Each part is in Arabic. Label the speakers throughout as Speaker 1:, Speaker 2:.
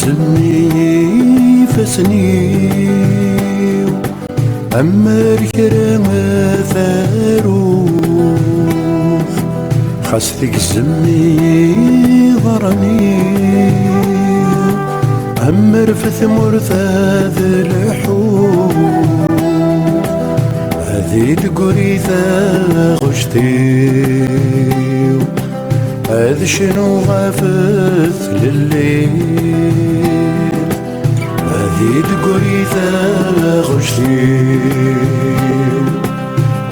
Speaker 1: تقزمني فسني أمر كرام ثاروف خاص تقزمني ضرني أمر فثمر ثاذ الحوف هذي القريثة غشتي هذا شنو غافث لليل هذي القريثة غشتي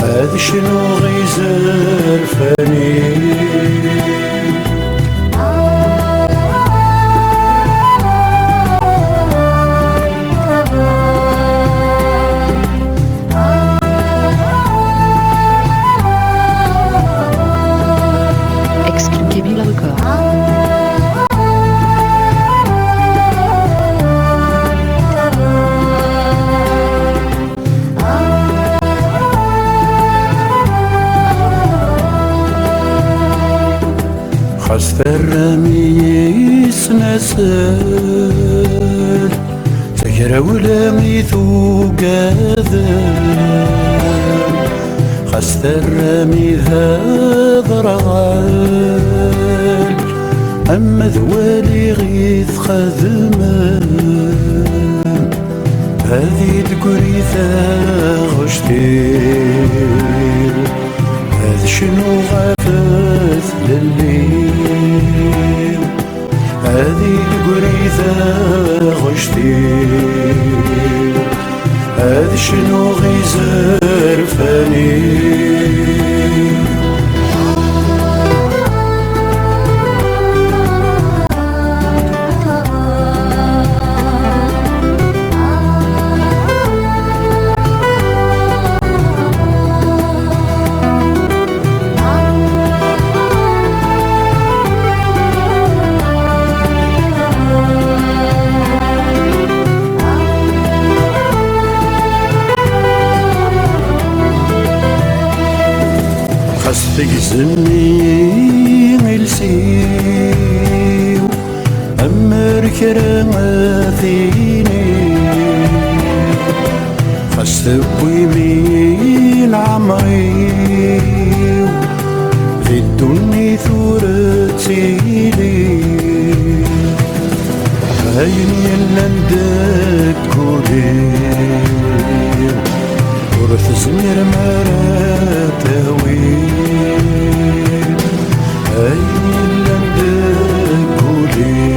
Speaker 1: هذا شنو غيزر فاني خاص الرمي سنسل سكر ولا ميثو قاذل خاص الرمي ذا ضرغال أما ذوالي غيث خذمان هذي القريثة غشتي هذا شنو غافث لليل هذه القريثة غشتي هذا شنو غيزر فاني تقزمني ملسيو أمر كراماتيني خاص تبوي من عمري في الدنيا ثورتيلي هاين يلندك كولي ورث زمير مراتاوي هاين يلندك كولي